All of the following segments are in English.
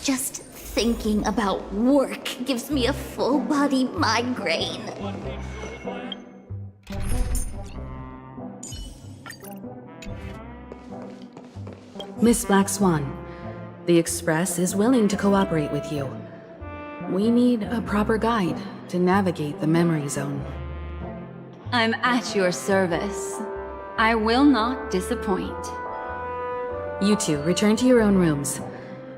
Just thinking about work gives me a full-body migraine. Miss Black Swan, the Express is willing to cooperate with you. We need a proper guide to navigate the memory zone. I'm at your service. I will not disappoint. You two return to your own rooms.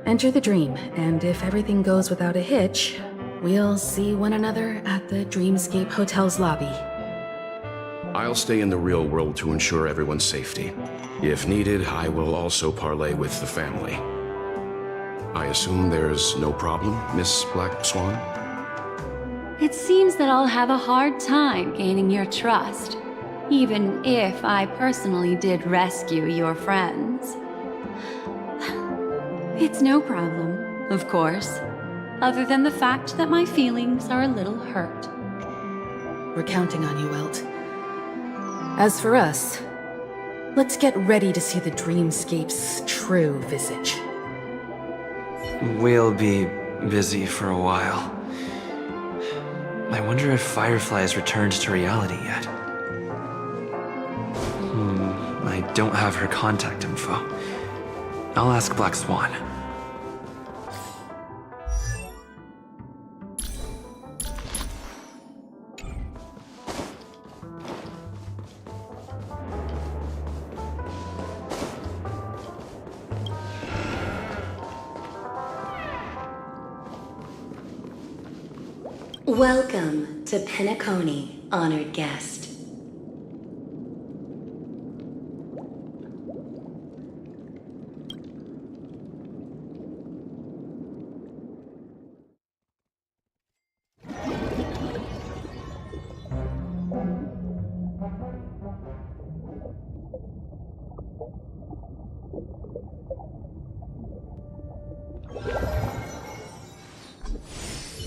Enter the dream, and if everything goes without a hitch, we'll see one another at the Dreamscape Hotel's lobby. I'll stay in the real world to ensure everyone's safety. If needed, I will also parley with the family. I assume there's no problem, Miss Black Swan? It seems that I'll have a hard time gaining your trust, even if I personally did rescue your friends. It's no problem, of course, other than the fact that my feelings are a little hurt. We're counting on you, Welt. As for us, let's get ready to see the Dreamscape's true visage. We'll be busy for a while. I wonder if Firefly has returned to reality yet. I don't have her contact info. I'll ask Black Swan. Welcome to Penacony, honored guest.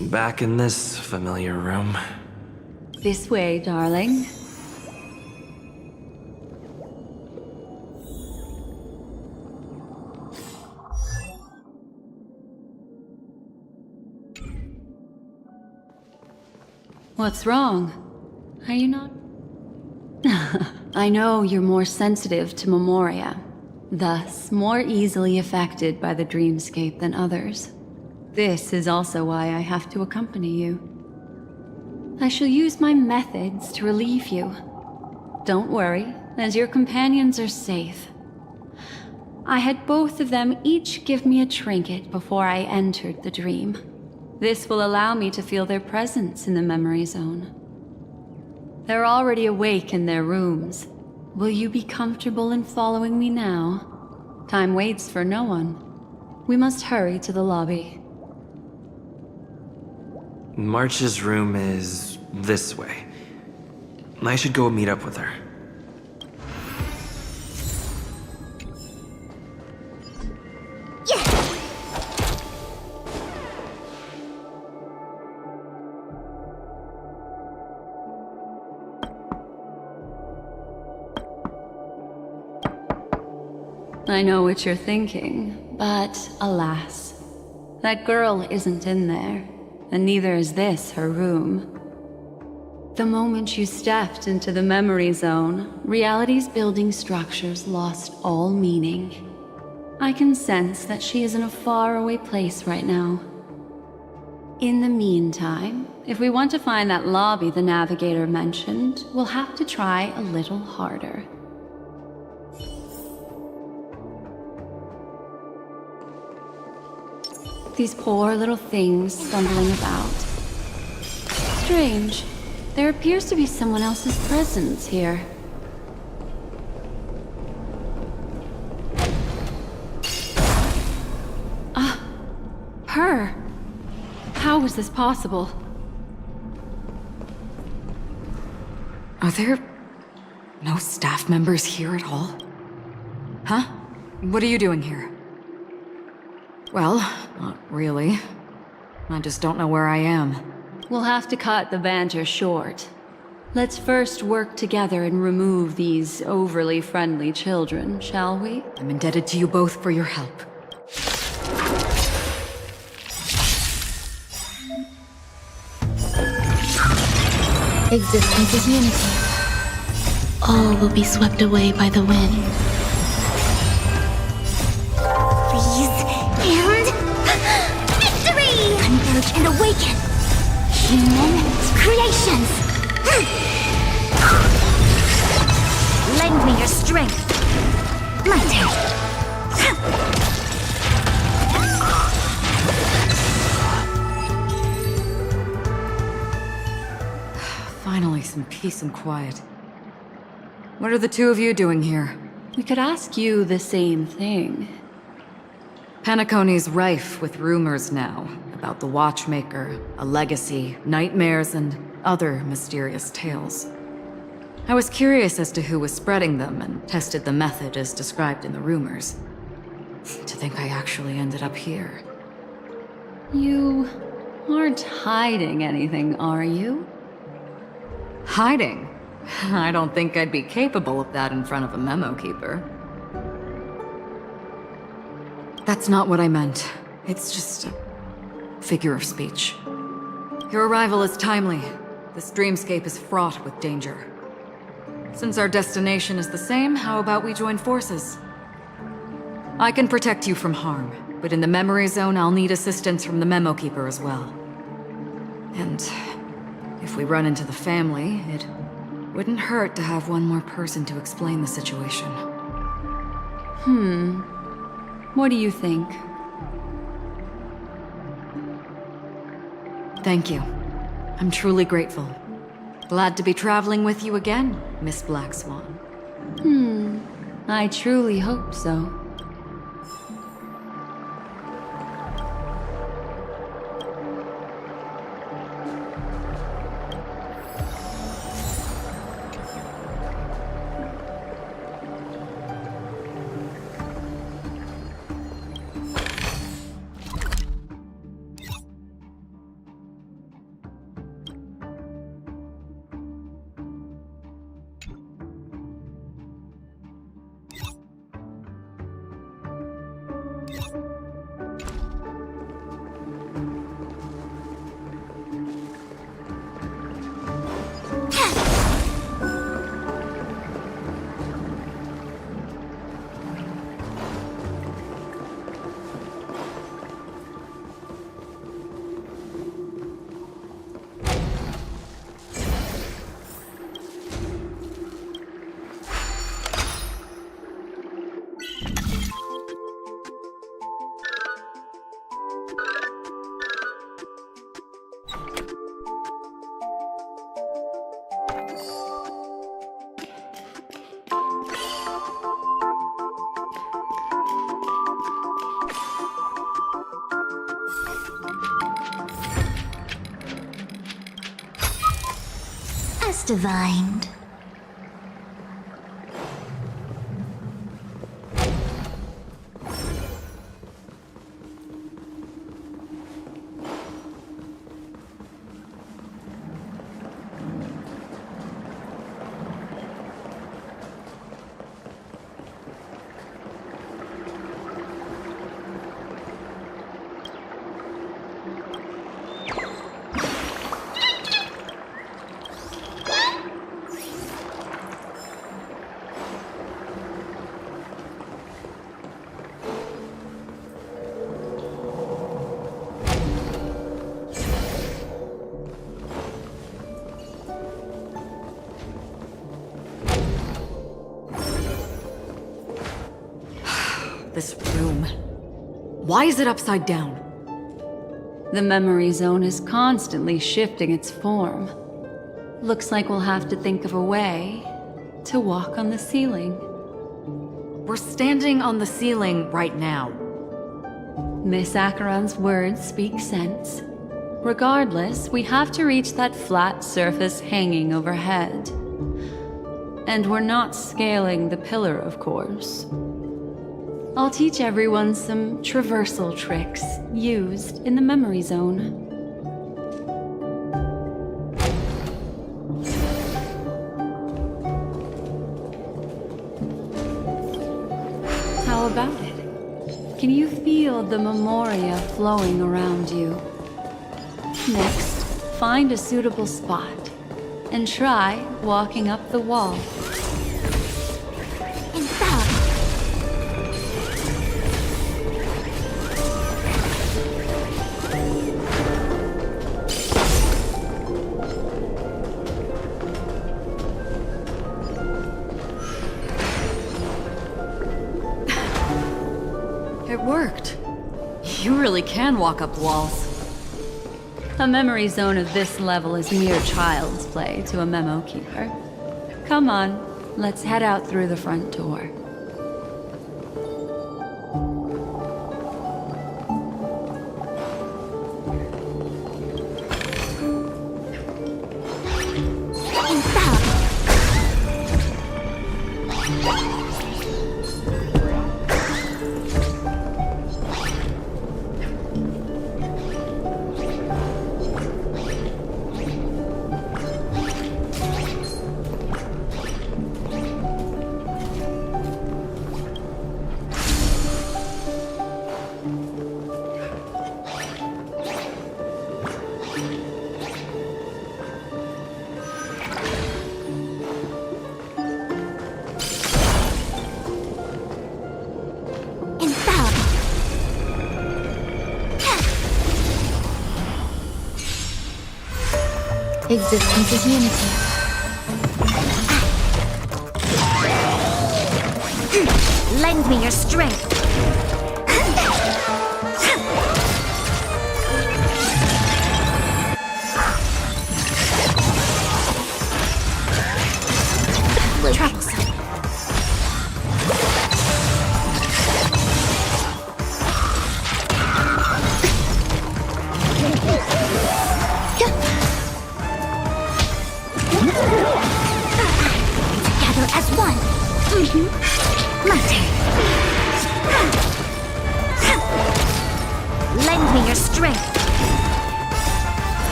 Back in this familiar room. This way, darling. What's wrong? Are you not? I know you're more sensitive to Memoria, thus more easily affected by the dreamscape than others. This is also why I have to accompany you. I shall use my methods to relieve you. Don't worry, as your companions are safe. I had both of them each give me a trinket before I entered the dream. This will allow me to feel their presence in the memory zone. They're already awake in their rooms. Will you be comfortable in following me now? Time waits for no one. We must hurry to the lobby. March's room is this way. I should go meet up with her. I know what you're thinking, but alas, that girl isn't in there, and neither is this her room. The moment you stepped into the memory zone, reality's building structures lost all meaning. I can sense that she is in a faraway place right now. In the meantime, if we want to find that lobby the navigator mentioned, we'll have to try a little harder. These poor little things stumbling about. Strange. There appears to be someone else's presence here. Her. How is this possible? Are there no staff members here at all? Huh? What are you doing here? Well, not really. I just don't know where I am. We'll have to cut the banter short. Let's first work together and remove these overly friendly children, shall we? I'm indebted to you both for your help. Existence is unity. All will be swept away by the wind. Freeze and victory! Converge and awaken! Human creations! Lend me your strength. My turn. Finally, some peace and quiet. What are the two of you doing here? We could ask you the same thing. Penacony's rife with rumors now about the Watchmaker, a legacy, nightmares, and other mysterious tales. I was curious as to who was spreading them and tested the method as described in the rumors. To think I actually ended up here. You aren't hiding anything, are you? Hiding? I don't think I'd be capable of that in front of a memo keeper. That's not what I meant. It's just a figure of speech. Your arrival is timely. This dreamscape is fraught with danger. Since our destination is the same, how about we join forces? I can protect you from harm, but in the memory zone I'll need assistance from the memo keeper as well. And if we run into the family, it wouldn't hurt to have one more person to explain the situation. What do you think? Thank you. I'm truly grateful. Glad to be traveling with you again, Miss Black Swan. I truly hope so. As divined. This room. Why is it upside down? The memory zone is constantly shifting its form. Looks like we'll have to think of a way to walk on the ceiling. We're standing on the ceiling right now. Miss Acheron's words speak sense. Regardless, we have to reach that flat surface hanging overhead. And we're not scaling the pillar, of course. I'll teach everyone some traversal tricks used in the memory zone. How about it? Can you feel the memoria flowing around you? Next, find a suitable spot. and try walking up the wall. Infallible. It worked. You really can walk up walls. A memory zone of this level is mere child's play to a memo keeper. Come on, let's head out through the front door. Existence is unity. Lend me your strength. Troublesome. Together as one. My turn. Lend me your strength.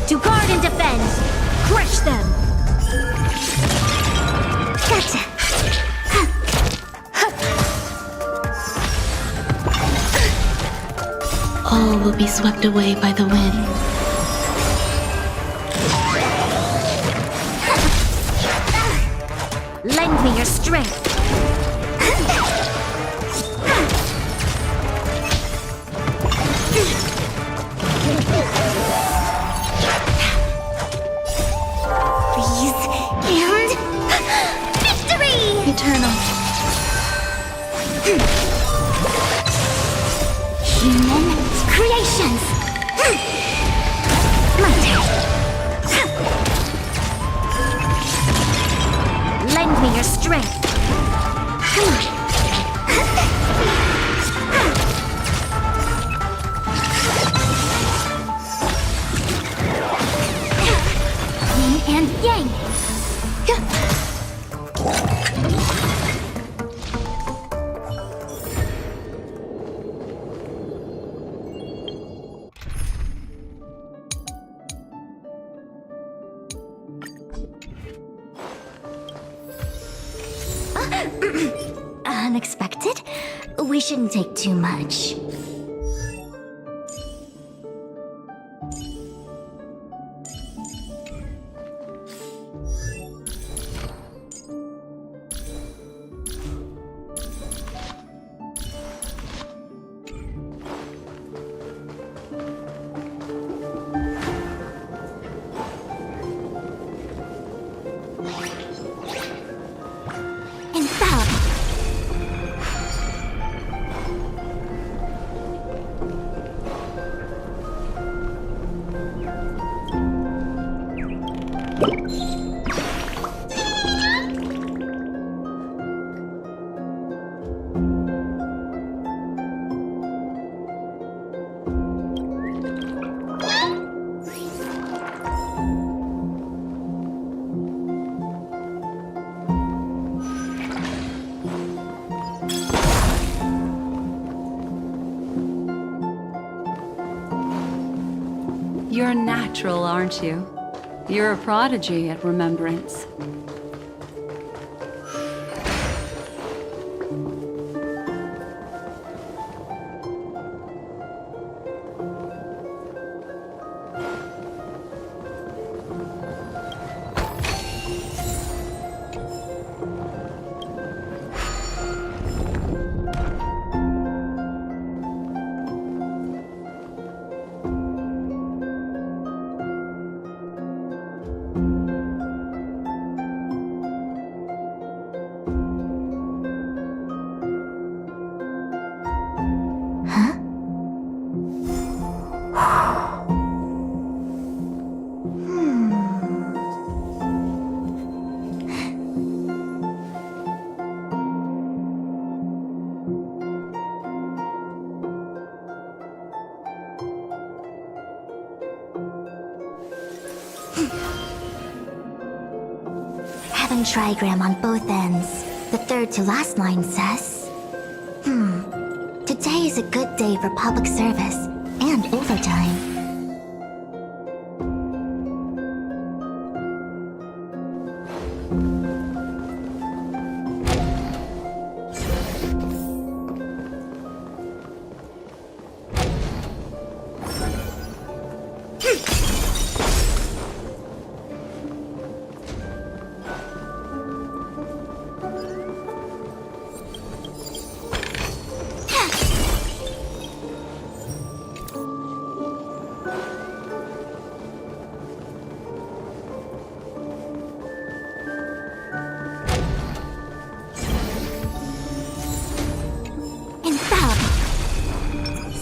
To guard and defend. Crush them. Gotcha. All will be swept away by the wind. Lend me your strength. Please, and victory! Eternal. Human creations. My turn. Lend me your strength. Come on. Yin and yang. Unexpected? We shouldn't take too much. Infallible. You're natural, aren't you? You're a prodigy at remembrance. Having trigram on both ends. The third to last line says... Today is a good day for public service and overtime.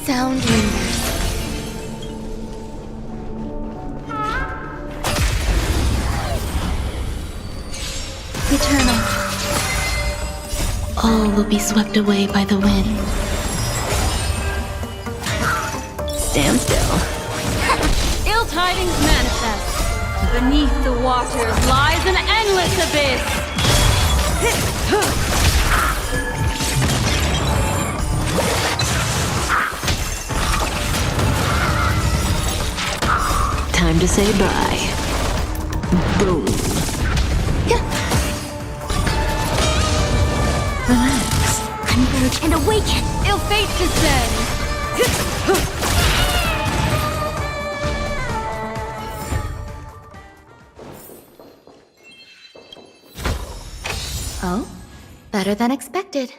Sound lingers. Eternal. All will be swept away by the wind. Stand still. Ill tidings manifest. Beneath the waters lies an endless abyss. Time to say bye. Boom. Relax, converge, and awaken! Ill fate descend. Oh? Better than expected.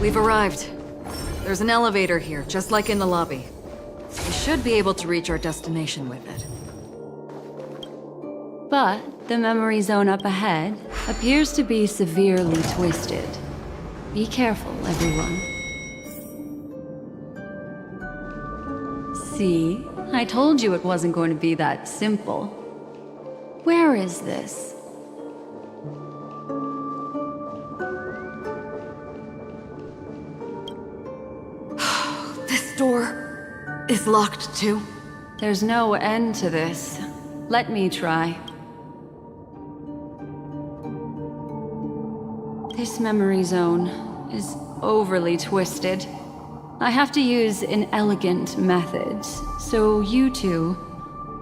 We've arrived. There's an elevator here, just like in the lobby. We should be able to reach our destination with it. But the memory zone up ahead appears to be severely twisted. Be careful, everyone. See? I told you it wasn't going to be that simple. Where is this? This door is locked too. There's no end to this. Let me try. This memory zone is overly twisted. I have to use inelegant methods, so you two,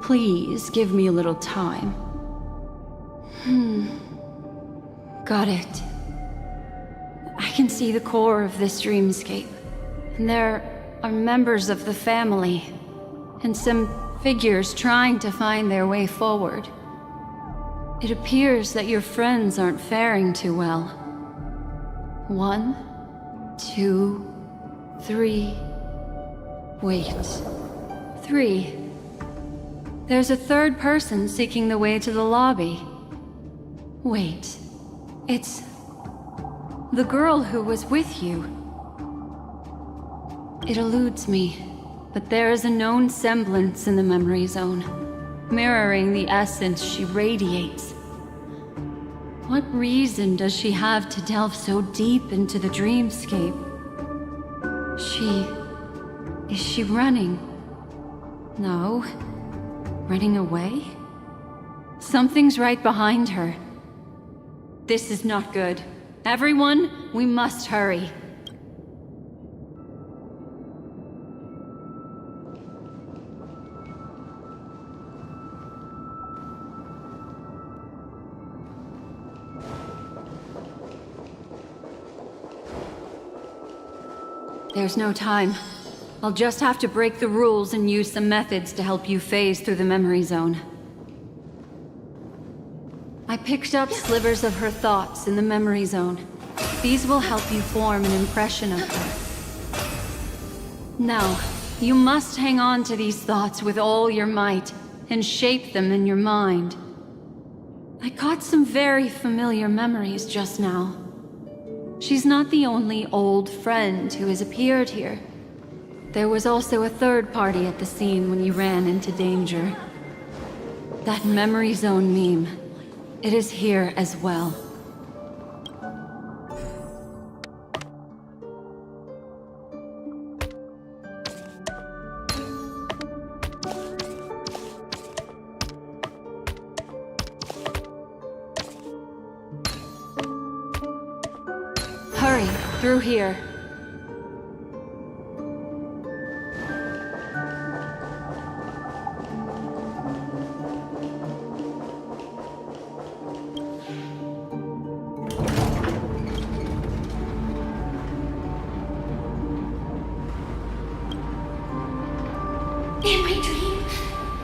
please give me a little time. Got it. I can see the core of this dreamscape, and there are members of the family, and some figures trying to find their way forward. It appears that your friends aren't faring too well. 1, 2, 3. Wait. 3. There's a third person seeking the way to the lobby. Wait. It's the girl who was with you. It eludes me, but there is a known semblance in the memory zone, mirroring the essence she radiates. What reason does she have to delve so deep into the dreamscape? Is she running? No. Running away? Something's right behind her. This is not good. Everyone, we must hurry. There's no time. I'll just have to break the rules and use some methods to help you phase through the memory zone. I picked up slivers of her thoughts in the memory zone. These will help you form an impression of her. Now, you must hang on to these thoughts with all your might and shape them in your mind. I caught some very familiar memories just now. She's not the only old friend who has appeared here. There was also a third party at the scene when you ran into danger. That memory zone meme, it is here as well. Through here. In my dream,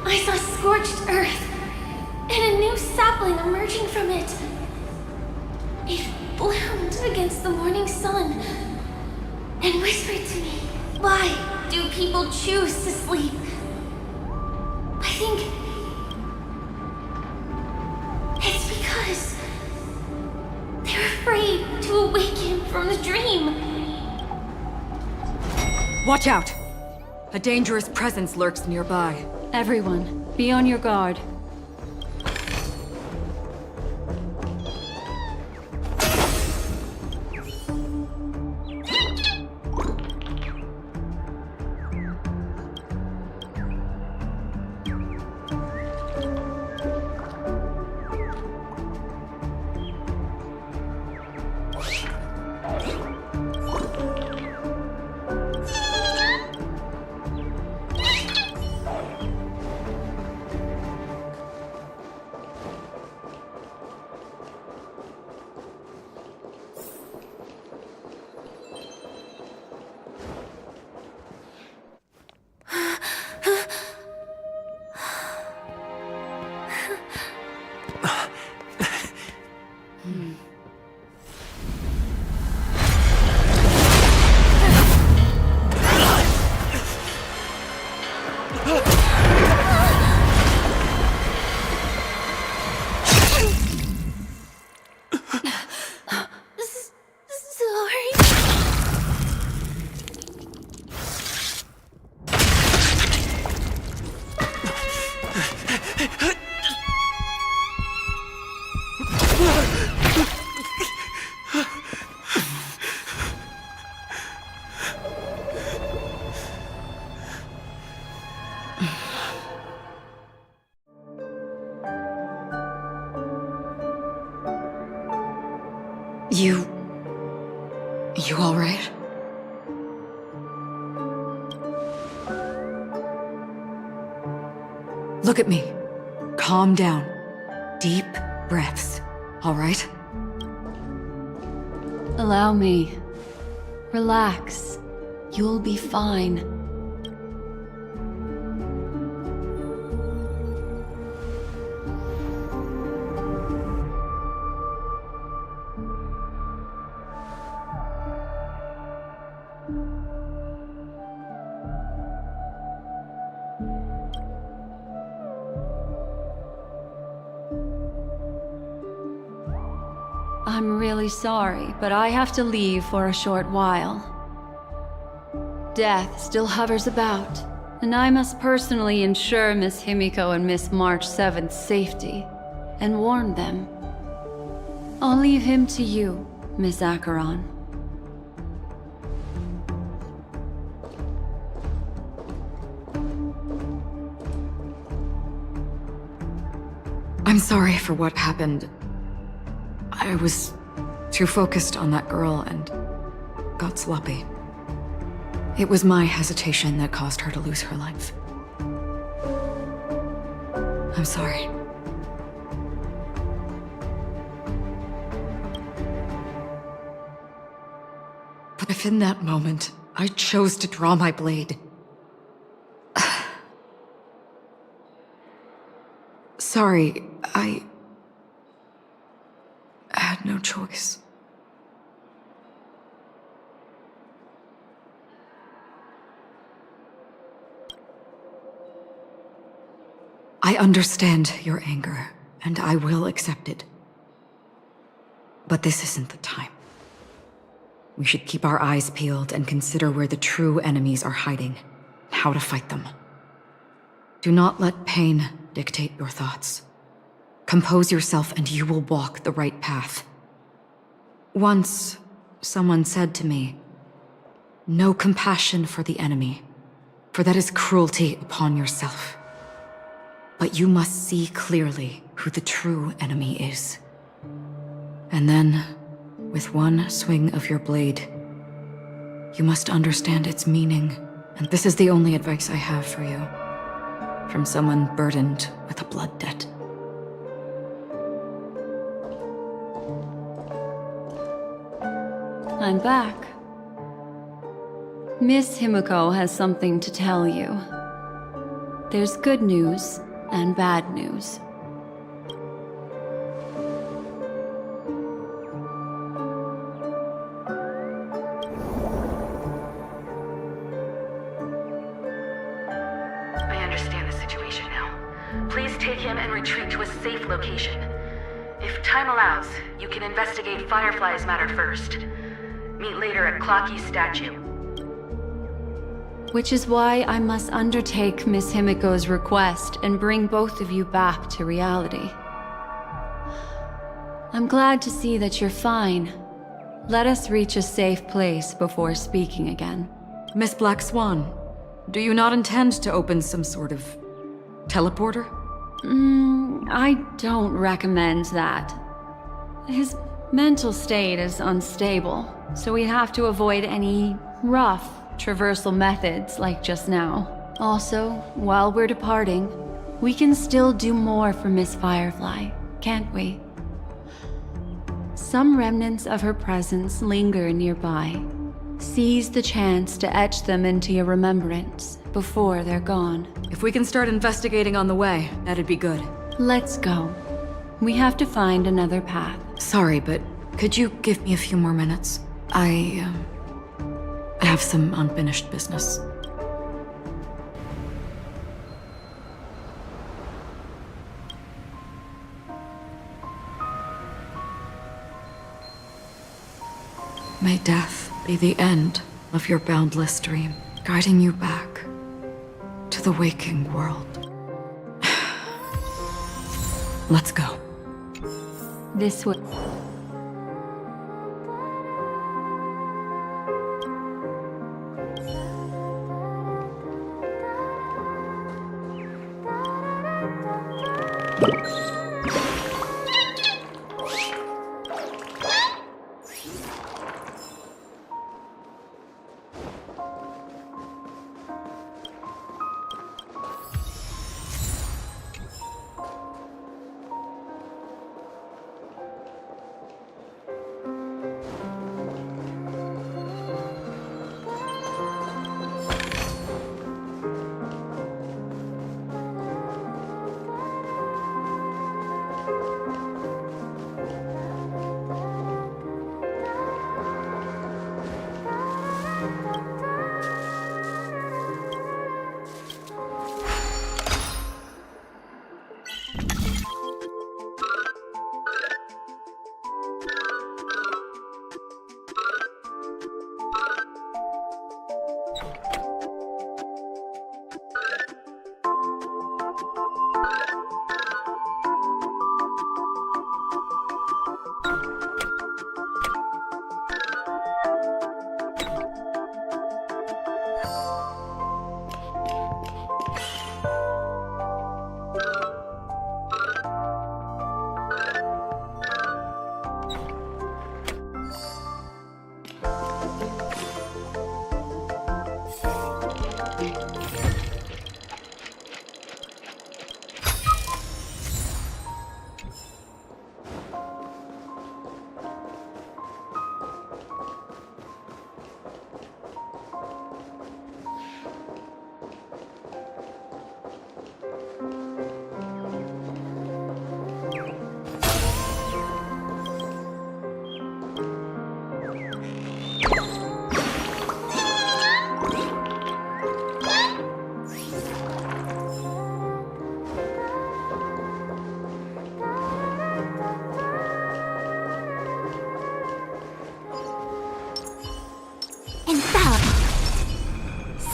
I saw scorched earth and a new sapling emerging from it. It bloomed against the morning sun and whispered to me, "Why do people choose to sleep?" I think it's because they're afraid to awaken from the dream. Watch out! A dangerous presence lurks nearby. Everyone, be on your guard. You all right? Look at me. Calm down. Deep breaths, all right? Allow me. Relax. You'll be fine. I'm really sorry, but I have to leave for a short while. Death still hovers about, and I must personally ensure Miss Himiko and Miss March 7th's safety, and warn them. I'll leave him to you, Miss Acheron. I'm sorry for what happened. I was too focused on that girl and got sloppy. It was my hesitation that caused her to lose her life. I'm sorry. But if in that moment I chose to draw my blade... Sorry, I had no choice. I understand your anger, and I will accept it. But this isn't the time. We should keep our eyes peeled and consider where the true enemies are hiding, and how to fight them. Do not let pain dictate your thoughts. Compose yourself and you will walk the right path. Once, someone said to me, "No compassion for the enemy, for that is cruelty upon yourself. But you must see clearly who the true enemy is. And then, with one swing of your blade, You must understand its meaning, and this is the only advice I have for you. From someone burdened with a blood debt. I'm back. Miss Himiko has something to tell you. There's good news and bad news. I understand the situation now. Please take him and retreat to a safe location. If time allows, you can investigate Firefly's matter first. Meet later at Clocky's statue. Which is why I must undertake Miss Himiko's request and bring both of you back to reality. I'm glad to see that you're fine. Let us reach a safe place before speaking again. Miss Black Swan, do you not intend to open some sort of teleporter? I don't recommend that. His mental state is unstable, so we have to avoid any rough traversal methods like just now. Also, while we're departing, we can still do more for Miss Firefly, can't we? Some remnants of her presence linger nearby. Seize the chance to etch them into your remembrance before they're gone. If we can start investigating on the way, that'd be good. Let's go. We have to find another path. Sorry, but could you give me a few more minutes? I have some unfinished business. May death be the end of your boundless dream, guiding you back to the waking world. Let's go. This way.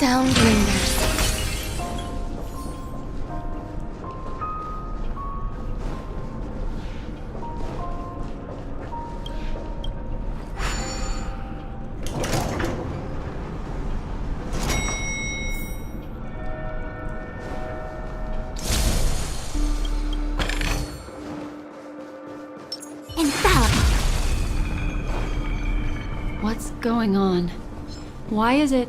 Sound lingers. What's going on? Why is it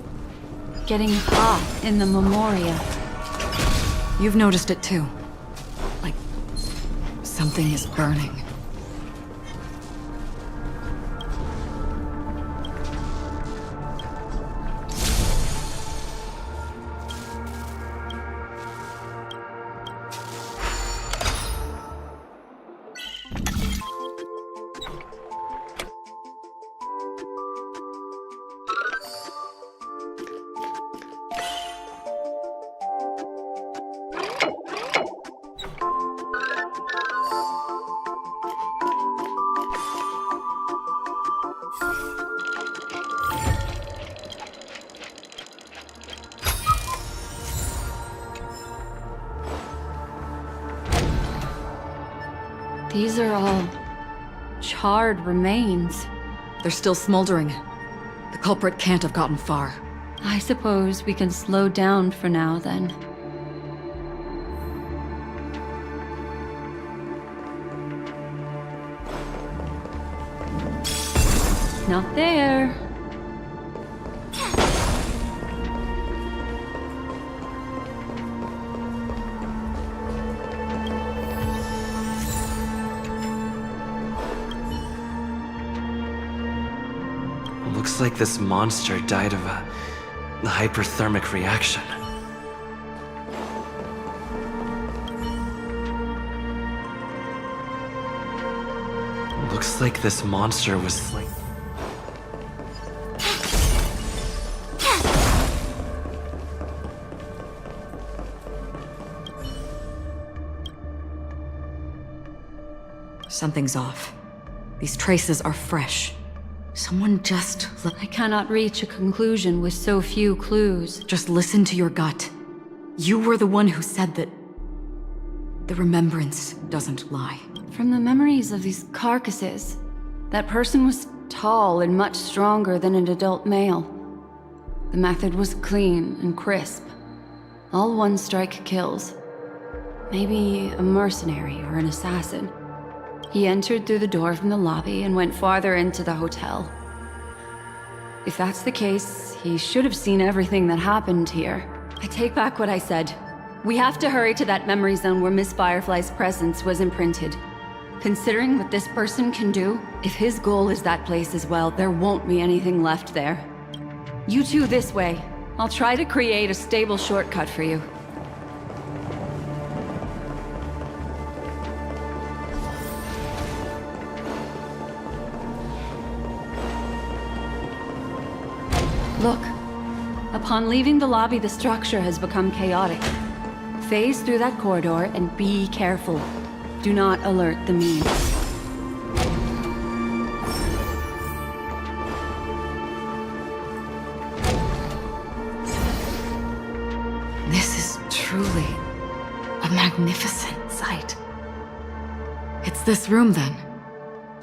getting hot in the Memoria? You've noticed it too. Like, something is burning. These are all charred remains. They're still smoldering. The culprit can't have gotten far. I suppose we can slow down for now, then. Not there. Looks like this monster died of a hyperthermic reaction. Looks like this monster was slain. Something's off. These traces are fresh. Someone just I cannot reach a conclusion with so few clues. Just listen to your gut. You were the one who said that the remembrance doesn't lie. From the memories of these carcasses, that person was tall and much stronger than an adult male. The method was clean and crisp. All one-strike kills. Maybe a mercenary or an assassin. He entered through the door from the lobby and went farther into the hotel. If that's the case, he should have seen everything that happened here. I take back what I said. We have to hurry to that memory zone where Miss Firefly's presence was imprinted. Considering what this person can do, if his goal is that place as well, there won't be anything left there. You two this way. I'll try to create a stable shortcut for you. Look. Upon leaving the lobby, the structure has become chaotic. Phase through that corridor and be careful. Do not alert the memes. This is truly a magnificent sight. It's this room, then?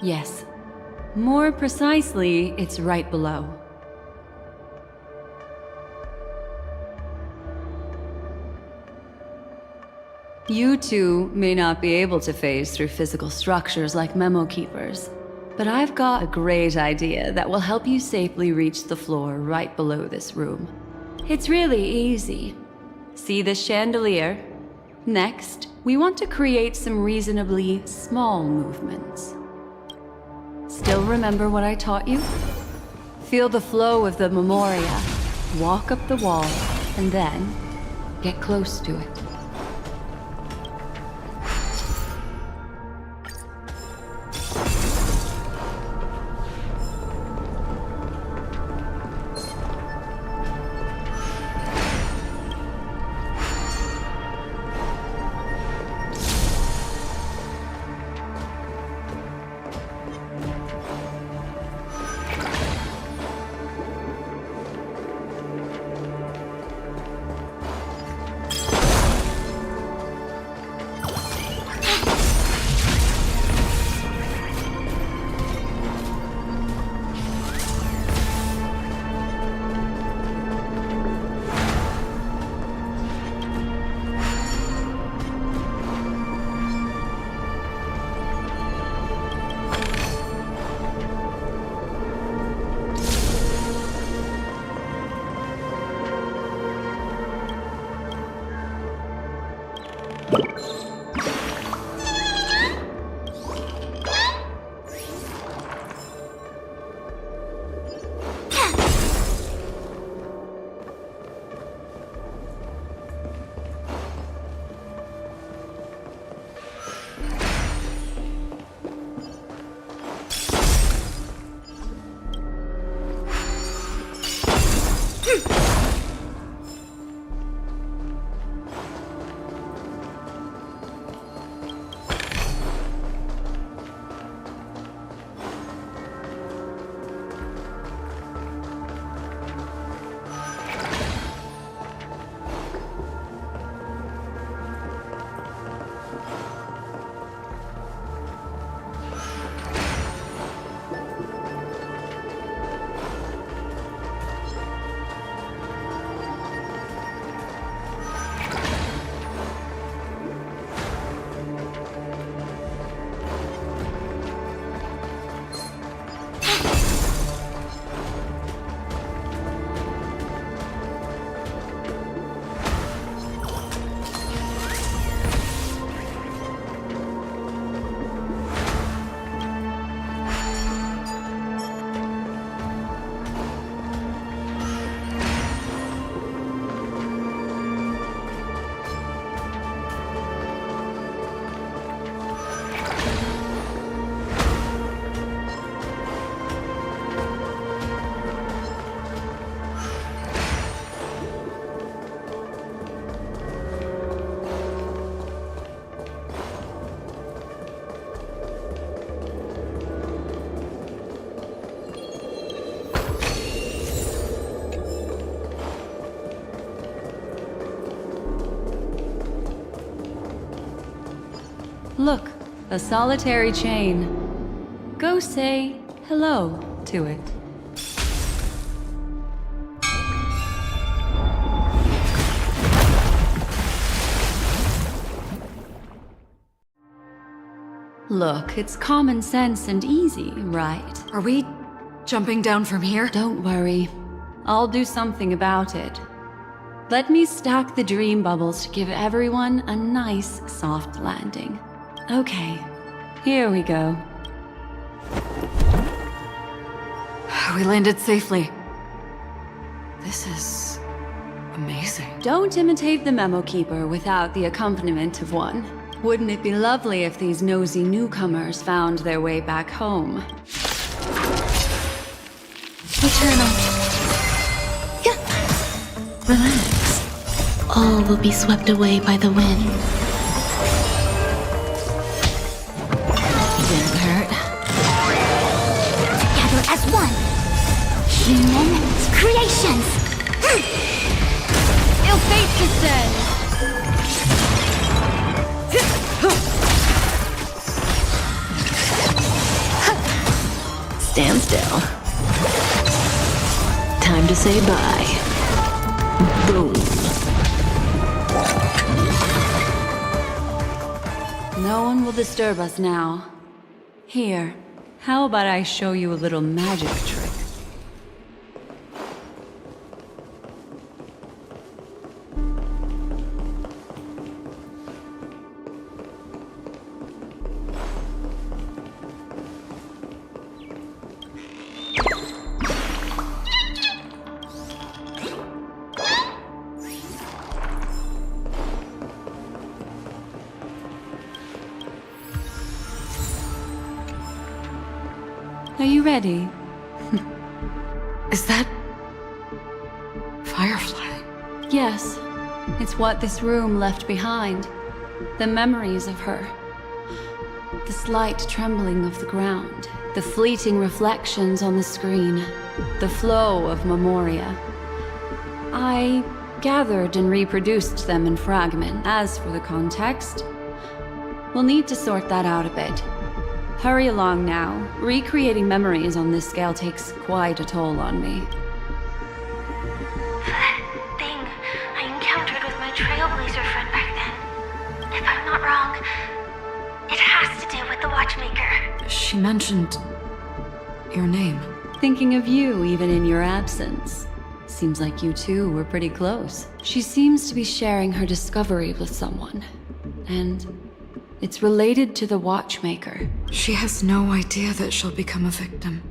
Yes. More precisely, it's right below. You two may not be able to phase through physical structures like memo keepers, but I've got a great idea that will help you safely reach the floor right below this room. It's really easy. See this chandelier? Next, we want to create some reasonably small movements. Still remember what I taught you? Feel the flow of the Memoria, walk up the wall, and then get close to it. A solitary chain. Go say hello to it. Look, it's common sense and easy, right? Are we jumping down from here? Don't worry. I'll do something about it. Let me stack the dream bubbles to give everyone a nice, soft landing. Okay, here we go. We landed safely. This is amazing. Don't imitate the memo keeper without the accompaniment of one. Wouldn't it be lovely if these nosy newcomers found their way back home? Eternal. Relax. All will be swept away by the wind. Didn't hurt. Together as one. Human creations. Il fate descend! Stand still. Time to say bye. Boom. No one will disturb us now. Here, how about I show you a little magic trick? Are you ready? Is that... Firefly? Yes. It's what this room left behind. The memories of her. The slight trembling of the ground. The fleeting reflections on the screen. The flow of memoria. I gathered and reproduced them in fragments. As for the context, we'll need to sort that out a bit. Hurry along now. Recreating memories on this scale takes quite a toll on me. That thing I encountered with my Trailblazer friend back then. If I'm not wrong, it has to do with the Watchmaker. She mentioned... your name. Thinking of you even in your absence. Seems like you two were pretty close. She seems to be sharing her discovery with someone. And it's related to the Watchmaker. She has no idea that she'll become a victim.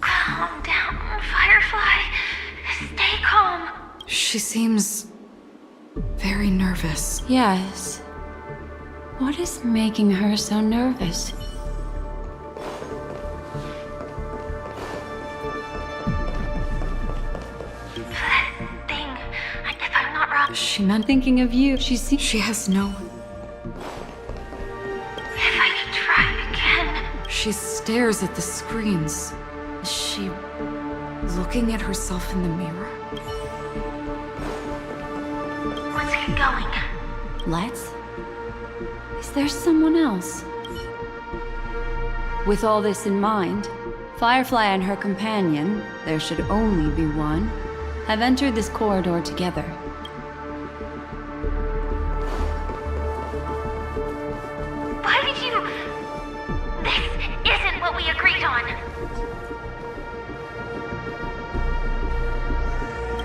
Calm down, Firefly. Stay calm. She seems... very nervous. Yes. What is making her so nervous? That thing, if I'm not wrong, She meant... Thinking of you, She has no... if I could try again. She stares at the screens. Is she... looking at herself in the mirror? Let's get going. Let's? Is there someone else? With all this in mind, Firefly and her companion, there should only be one, have entered this corridor together. Why did you... This isn't what we agreed on.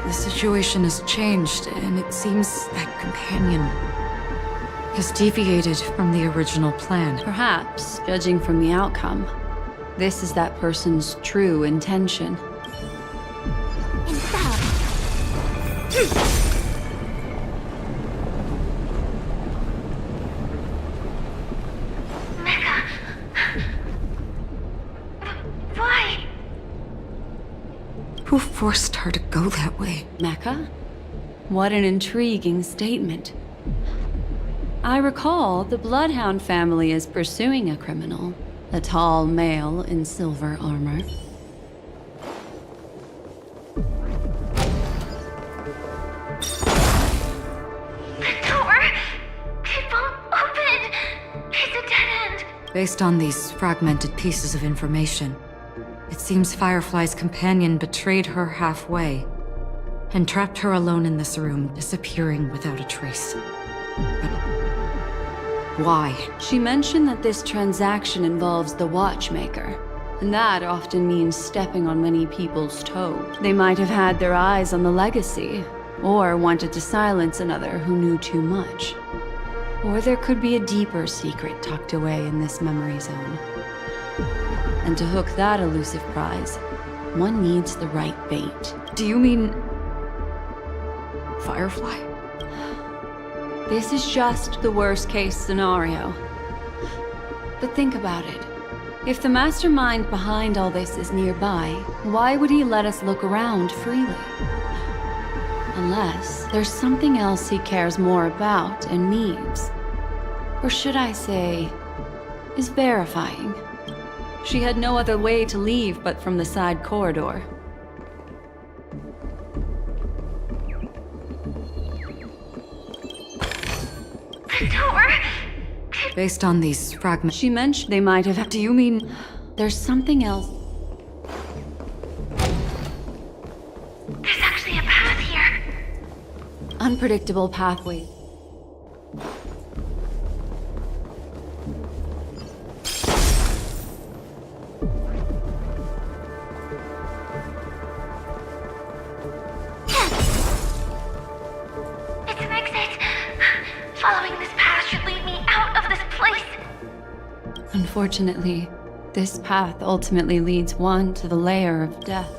The situation has changed, and it seems that companion has deviated from the original plan. Perhaps, judging from the outcome, this is that person's true intention. Mecca. Why? Who forced her to go that way? Mecca? What an intriguing statement. I recall the Bloodhound family is pursuing a criminal, a tall male in silver armor. Based on these fragmented pieces of information, it seems Firefly's companion betrayed her halfway and trapped her alone in this room, disappearing without a trace. But why? She mentioned that this transaction involves the Watchmaker, and that often means stepping on many people's toes. They might have had their eyes on the legacy, or wanted to silence another who knew too much. Or there could be a deeper secret tucked away in this memory zone. And to hook that elusive prize, one needs the right bait. Do you mean... Firefly? This is just the worst-case scenario. But think about it. If the mastermind behind all this is nearby, why would he let us look around freely? Unless there's something else he cares more about and needs. Or should I say, is verifying. She had no other way to leave but from the side corridor. The door! Based on these fragments... She mentioned they might have... Do you mean... There's something else. There's actually a path here. Unpredictable pathways. It's an exit. Following this path should lead me out of this place. Unfortunately, this path ultimately leads one to the lair of death.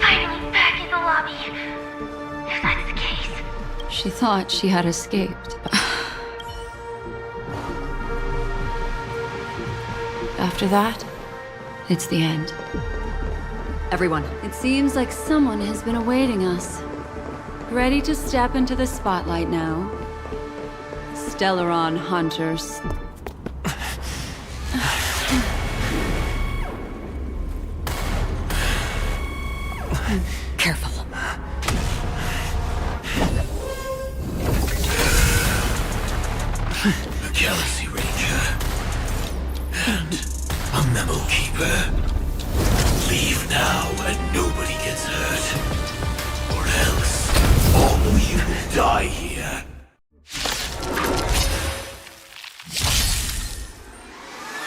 Finally back in the lobby. If that's the case. She thought she had escaped. After that, it's the end. Everyone. It seems like someone has been awaiting us. Ready to step into the spotlight now. Stellaron hunters. Careful. A Galaxy Ranger. And a Memo Keeper. Leave now and nobody gets hurt. Or else, all of you will die here.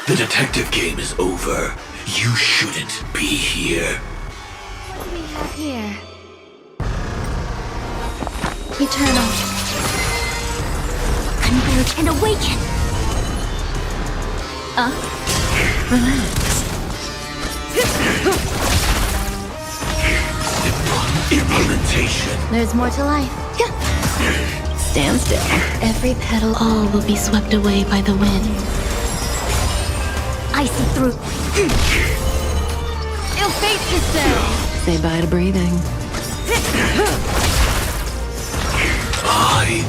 The detective game is over. You shouldn't be here. What do we have here? Eternal. Converge and awaken. Relax. Implementation. There's more to life. Stand still. Every petal, all will be swept away by the wind. I see through. Ill fate to say. Say bye to breathing. I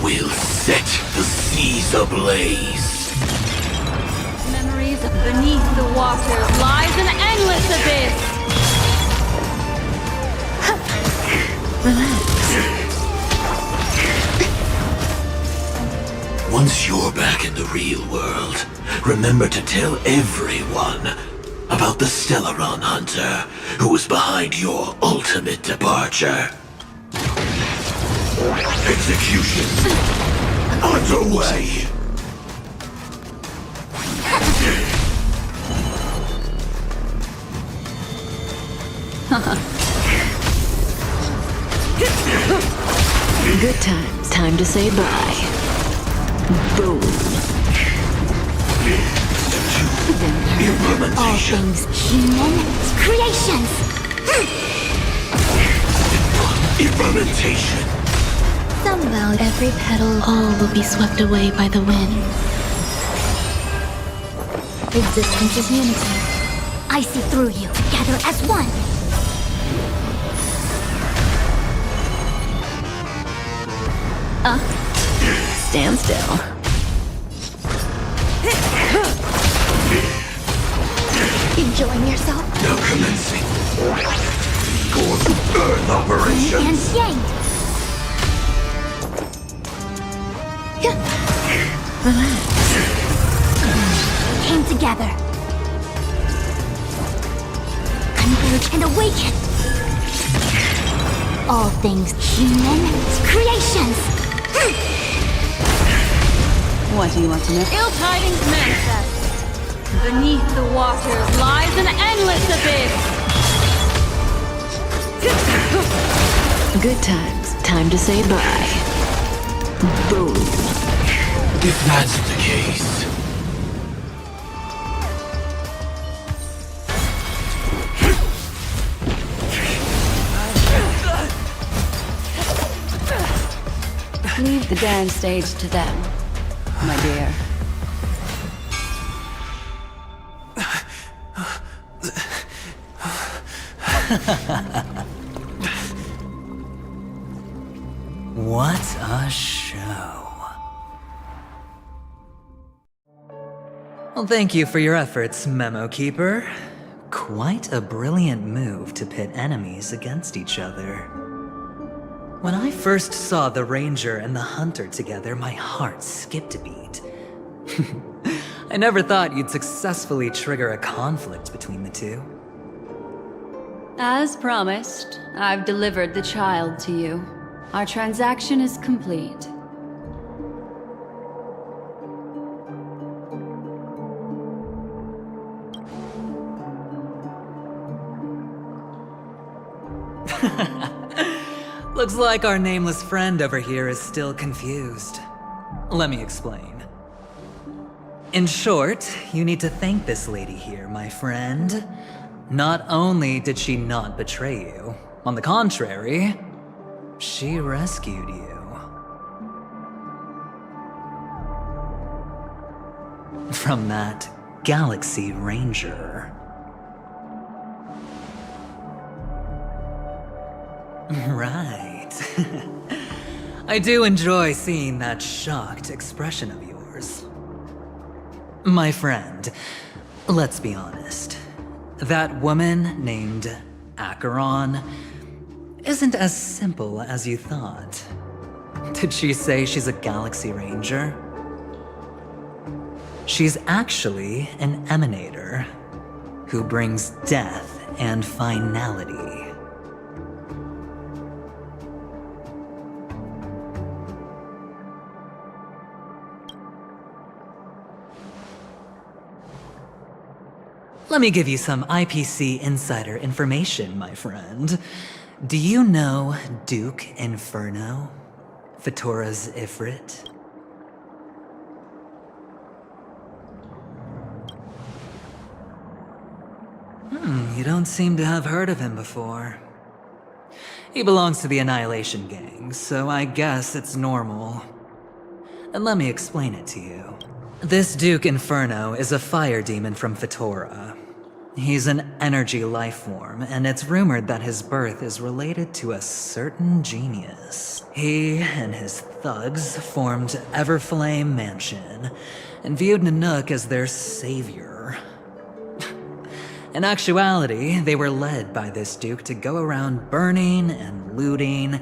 will set the seas ablaze. Memories of beneath the water lies an endless abyss. Relax. Once you're back in the real world, remember to tell everyone about the Stellaron Hunter who was behind your ultimate departure. Execution underway. Good times. Time to say bye. Boom. All Implementation. things human creations. Implementation. Somehow, every petal, all will be swept away by the wind. Existence is unity. I see through you, together as one. Stand still. Enjoying yourself? Now commencing. Core Earth operations. And Jade. We came together. Converge and awaken. All things human creations. What do you want to know? Ill tidings manifest. Beneath the waters lies an endless abyss. Good times. Time to say bye. Boom. If that's the case... Leave the dance stage to them, my dear. What a show. Well, thank you for your efforts, Memo Keeper. Quite a brilliant move to pit enemies against each other. When I first saw the Ranger and the Hunter together, my heart skipped a beat. I never thought you'd successfully trigger a conflict between the two. As promised, I've delivered the child to you. Our transaction is complete. Looks like our nameless friend over here is still confused. Let me explain. In short, you need to thank this lady here, my friend. Not only did she not betray you, on the contrary, she rescued you. From that Galaxy Ranger. Right. I do enjoy seeing that shocked expression of yours. My friend, let's be honest. That woman named Acheron isn't as simple as you thought. Did she say she's a Galaxy Ranger? She's actually an emanator who brings death and finality. Let me give you some IPC insider information, my friend. Do you know Duke Inferno? Fatora's Ifrit? You don't seem to have heard of him before. He belongs to the Annihilation Gang, so I guess it's normal. And let me explain it to you. This Duke Inferno is a fire demon from Fatora. He's an energy life form, and it's rumored that his birth is related to a certain genius. He and his thugs formed Everflame Mansion, and viewed Nanook as their savior. In actuality, they were led by this Duke to go around burning and looting,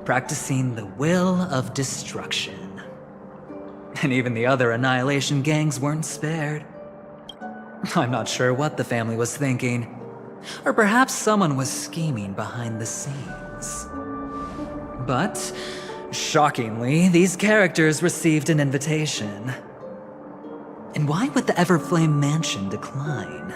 practicing the will of destruction. And even the other Annihilation gangs weren't spared. I'm not sure what the family was thinking. Or perhaps someone was scheming behind the scenes. But, shockingly, these characters received an invitation. And why would the Everflame Mansion decline?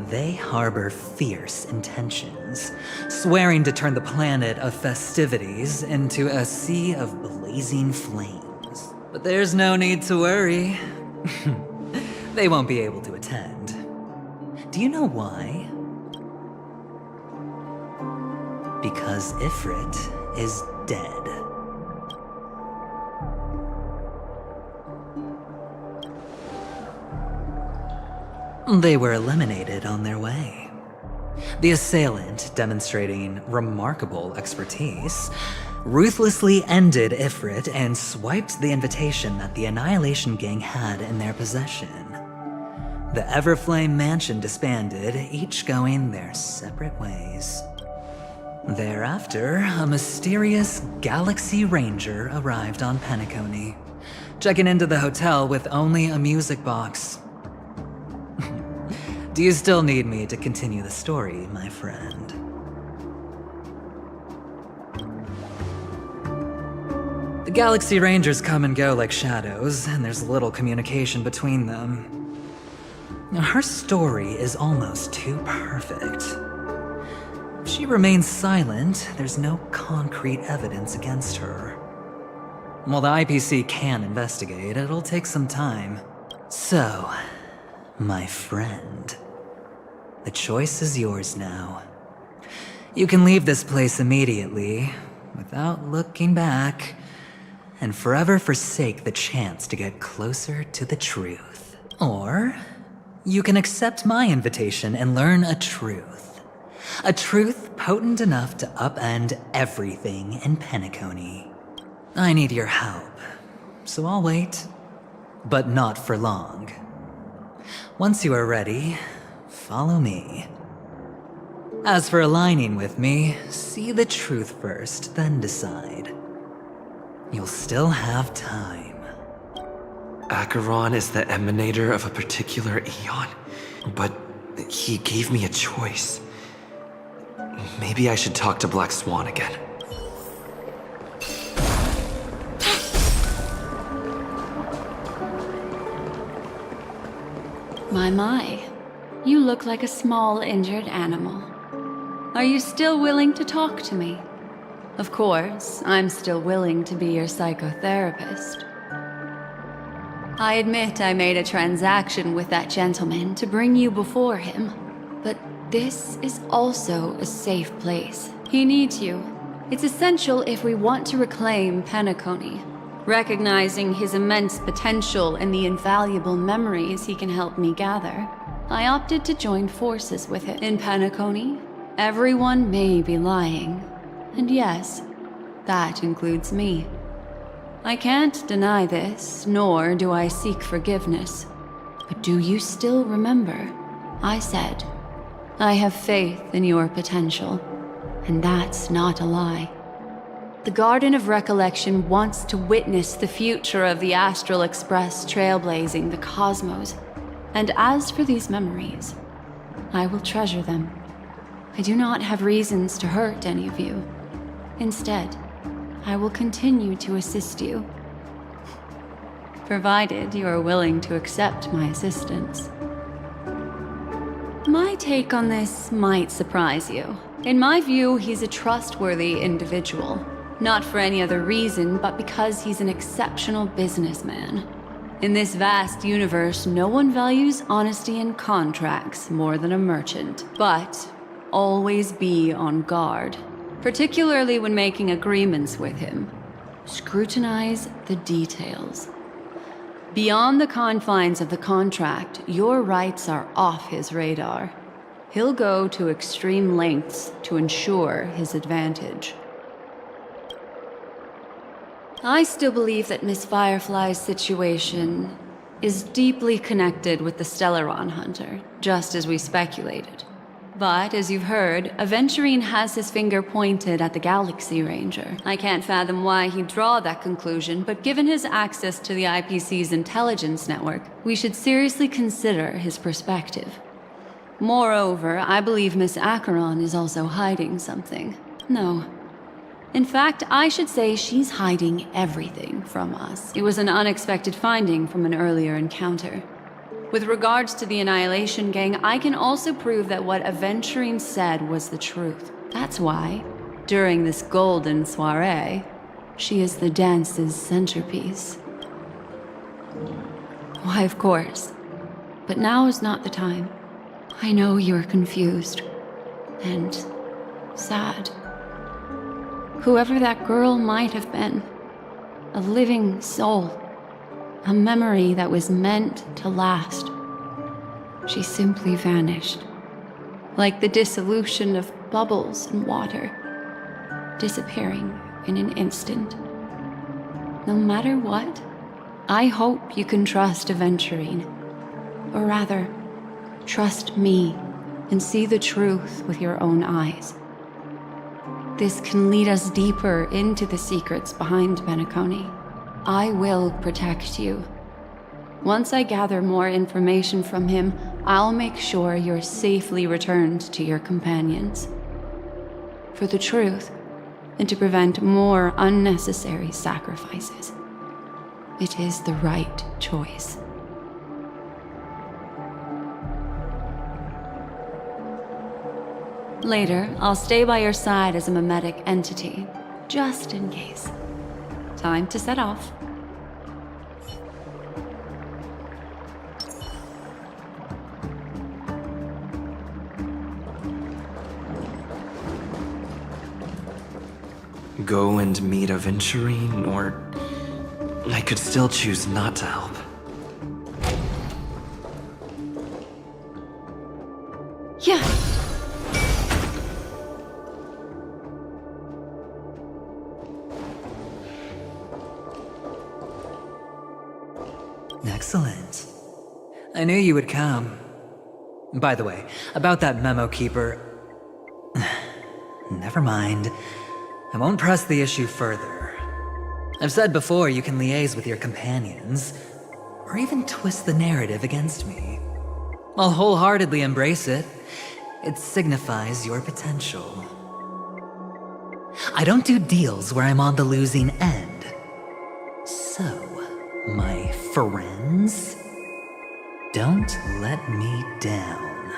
They harbor fierce intentions, swearing to turn the planet of festivities into a sea of blazing flames. But there's no need to worry. They won't be able to attend. Do you know why? Because Ifrit is dead. They were eliminated on their way. The assailant, demonstrating remarkable expertise, ruthlessly ended Ifrit and swiped the invitation that the Annihilation Gang had in their possession. The Everflame Mansion disbanded, each going their separate ways. Thereafter, a mysterious Galaxy Ranger arrived on Penacony, checking into the hotel with only a music box. Do you still need me to continue the story, my friend? The Galaxy Rangers come and go like shadows, and there's little communication between them. Now, her story is almost too perfect. If she remains silent, there's no concrete evidence against her. While the IPC can investigate, it'll take some time. So, my friend, the choice is yours now. You can leave this place immediately, without looking back, and forever forsake the chance to get closer to the truth. Or, you can accept my invitation and learn a truth. A truth potent enough to upend everything in Penacony. I need your help, so I'll wait, but not for long. Once you are ready, follow me. As for aligning with me, see the truth first, then decide. You'll still have time. Acheron is the emanator of a particular eon, but he gave me a choice. Maybe I should talk to Black Swan again. My. You look like a small injured animal. Are you still willing to talk to me? Of course, I'm still willing to be your psychotherapist. I admit I made a transaction with that gentleman to bring you before him, but this is also a safe place. He needs you. It's essential if we want to reclaim Penacony. Recognizing his immense potential and the invaluable memories he can help me gather, I opted to join forces with it. In Penacony, everyone may be lying. And yes, that includes me. I can't deny this, nor do I seek forgiveness. But do you still remember? I said, I have faith in your potential, and that's not a lie. The Garden of Recollection wants to witness the future of the Astral Express trailblazing the cosmos. And as for these memories, I will treasure them. I do not have reasons to hurt any of you. Instead, I will continue to assist you, provided you are willing to accept my assistance. My take on this might surprise you. In my view, he's a trustworthy individual. Not for any other reason, but because he's an exceptional businessman. In this vast universe, no one values honesty in contracts more than a merchant. But always be on guard, particularly when making agreements with him. Scrutinize the details. Beyond the confines of the contract, your rights are off his radar. He'll go to extreme lengths to ensure his advantage. I still believe that Miss Firefly's situation is deeply connected with the Stellaron Hunter, just as we speculated. But, as you've heard, Aventurine has his finger pointed at the Galaxy Ranger. I can't fathom why he'd draw that conclusion, but given his access to the IPC's intelligence network, we should seriously consider his perspective. Moreover, I believe Miss Acheron is also hiding something. No. In fact, I should say she's hiding everything from us. It was an unexpected finding from an earlier encounter. With regards to the Annihilation Gang, I can also prove that what Aventurine said was the truth. That's why, during this golden soiree, she is the dance's centerpiece. Why, of course. But now is not the time. I know you're confused. And sad. Whoever that girl might have been. A living soul. A memory that was meant to last. She simply vanished. Like the dissolution of bubbles in water. Disappearing in an instant. No matter what, I hope you can trust Aventurine. Or rather, trust me and see the truth with your own eyes. This can lead us deeper into the secrets behind Penacony. I will protect you. Once I gather more information from him, I'll make sure you're safely returned to your companions. For the truth, and to prevent more unnecessary sacrifices. It is the right choice. Later, I'll stay by your side as a mimetic entity, just in case. Time to set off. Go and meet Aventurine, or I could still choose not to help. Yeah. Excellent. I knew you would come. By the way, about that memo keeper... Never mind. I won't press the issue further. I've said before you can liaise with your companions, or even twist the narrative against me. I'll wholeheartedly embrace it. It signifies your potential. I don't do deals where I'm on the losing end. So, my friends, don't let me down.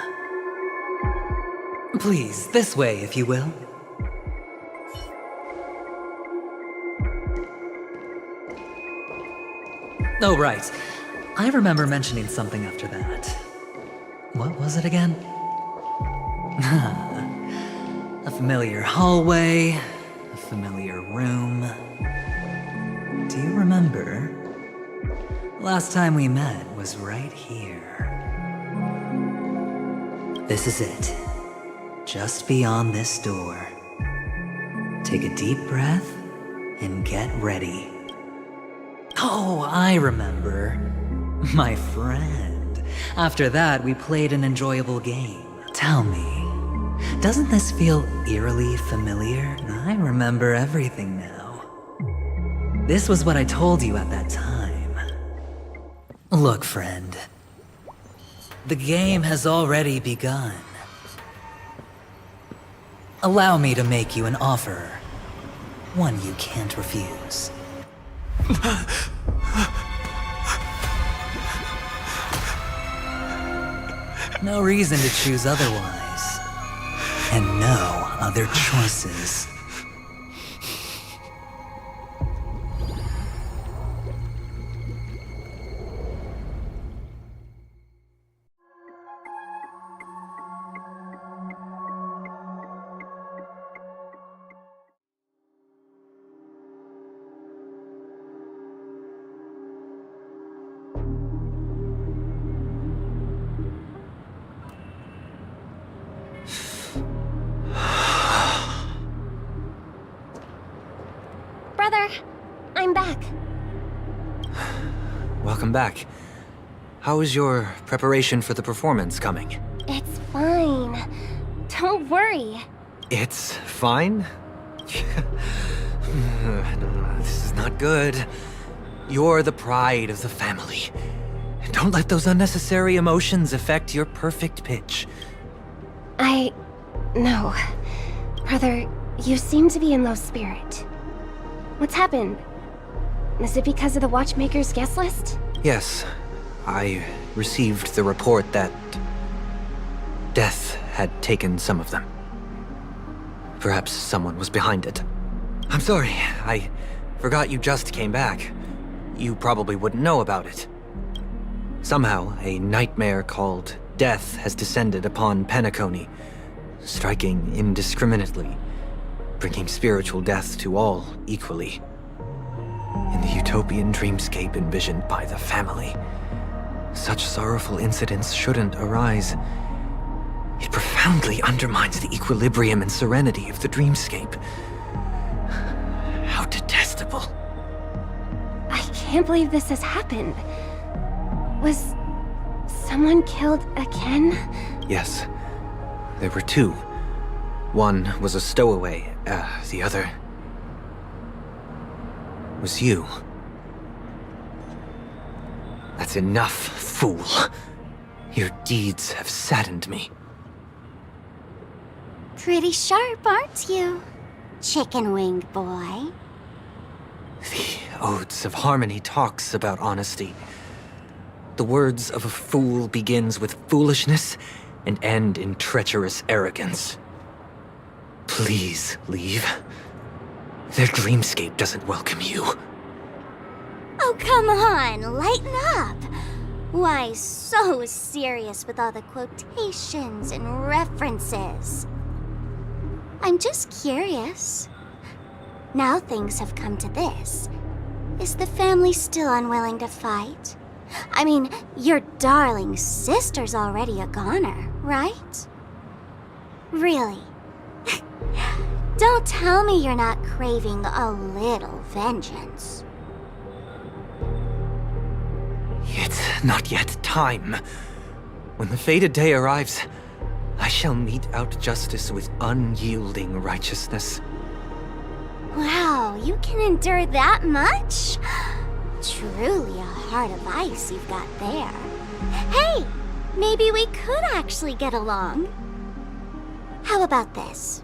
Please, this way, if you will. Oh, right. I remember mentioning something after that. What was it again? A familiar hallway, a familiar room. Do you remember? Last time we met was right here. This is it. Just beyond this door. Take a deep breath and get ready. Oh, I remember. My friend. After that, we played an enjoyable game. Tell me, doesn't this feel eerily familiar? I remember everything now. This was what I told you at that time. Look, friend. The game has already begun. Allow me to make you an offer. One you can't refuse. No reason to choose otherwise. And no other choices. Brother, I'm back. Welcome back. How is your preparation for the performance coming? It's fine. Don't worry. It's fine? No, this is not good. You're the pride of the family. Don't let those unnecessary emotions affect your perfect pitch. No. Brother, you seem to be in low spirit. What's happened? Is it because of the Watchmaker's guest list? Yes, I received the report that death had taken some of them. Perhaps someone was behind it. I'm sorry, I forgot you just came back. You probably wouldn't know about it. Somehow, a nightmare called death has descended upon Penacony, striking indiscriminately, bringing spiritual death to all equally. In the utopian dreamscape envisioned by the family, such sorrowful incidents shouldn't arise. It profoundly undermines the equilibrium and serenity of the dreamscape. How detestable. I can't believe this has happened. Was someone killed again? Yes, there were two. One was a stowaway, the other was you. That's enough, fool. Your deeds have saddened me. Pretty sharp, aren't you, chicken-winged boy? The Odes of Harmony talks about honesty. The words of a fool begins with foolishness and end in treacherous arrogance. Please leave. Their dreamscape doesn't welcome you. Oh, come on, lighten up. Why so serious with all the quotations and references? I'm just curious. Now things have come to this. Is the family still unwilling to fight? I mean, your darling sister's already a goner, right? Really? Don't tell me you're not craving a little vengeance. It's not yet time. When the fated day arrives, I shall mete out justice with unyielding righteousness. Wow, you can endure that much? Truly a heart of ice you've got there. Hey, maybe we could actually get along. How about this?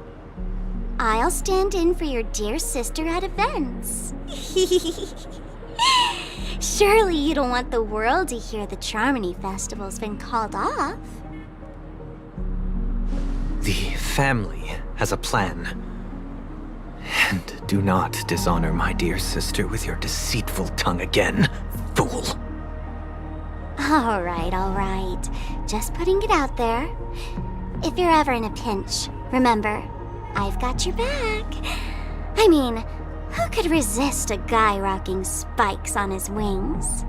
I'll stand in for your dear sister at events. Surely you don't want the world to hear the Charmony Festival's been called off. The family has a plan. And do not dishonor my dear sister with your deceitful tongue again, fool. All right. Just putting it out there. If you're ever in a pinch, remember, I've got your back. I mean, who could resist a guy rocking spikes on his wings?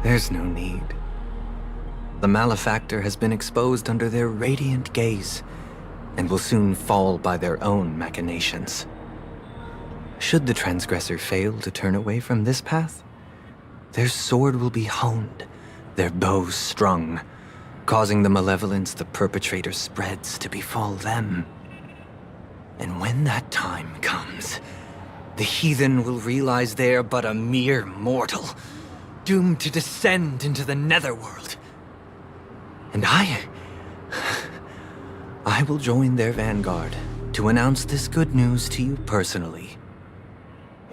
There's no need. The malefactor has been exposed under their radiant gaze, and will soon fall by their own machinations. Should the transgressor fail to turn away from this path, their sword will be honed, their bow strung, causing the malevolence the perpetrator spreads to befall them. And when that time comes, the heathen will realize they're but a mere mortal, doomed to descend into the netherworld. And I will join their vanguard to announce this good news to you personally,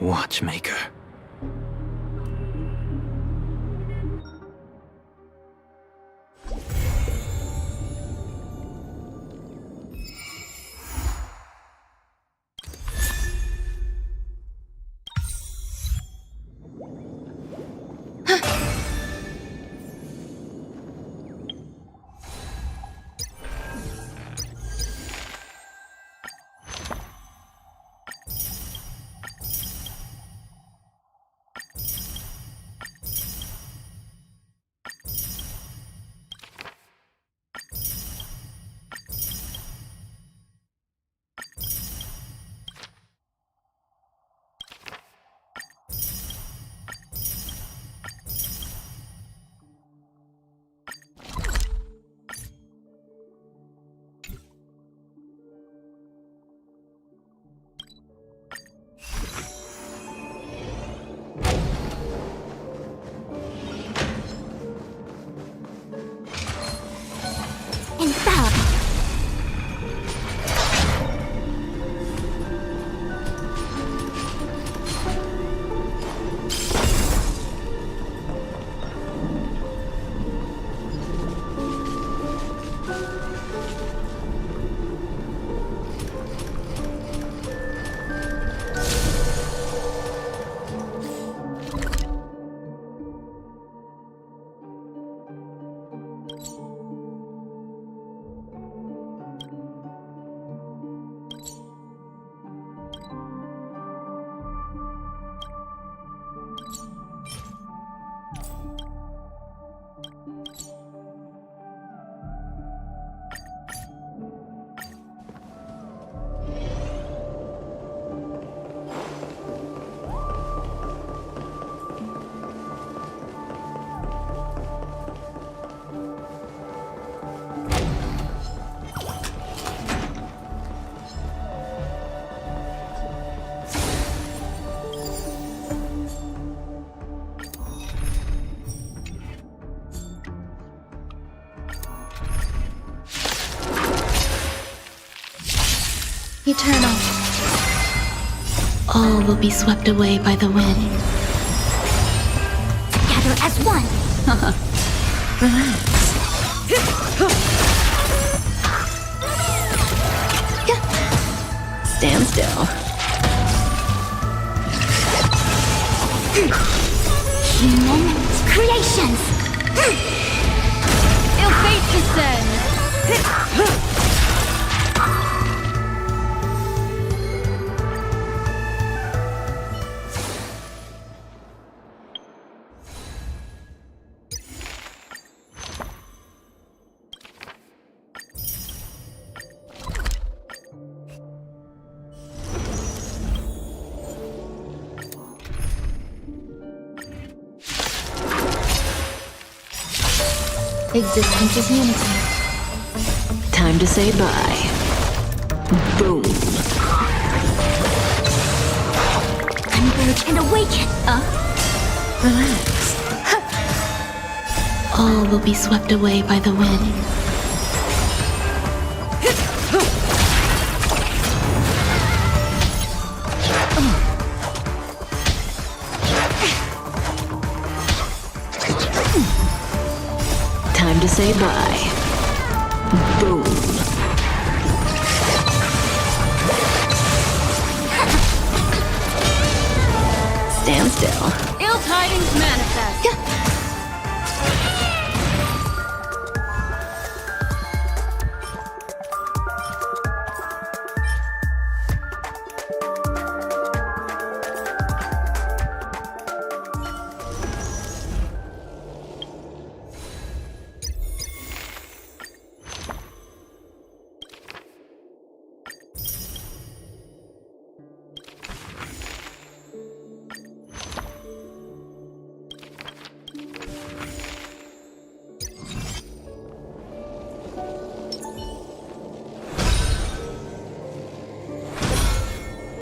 Watchmaker. Eternal. All will be swept away by the wind. Together as one. Relax. Stand still. Human creations. Ill fate descends. Existence is unity. Time to say bye. Boom. Converge and awaken. Relax. All will be swept away by the wind. Time to say bye. Boom. Stand still. Ill tidings manifest.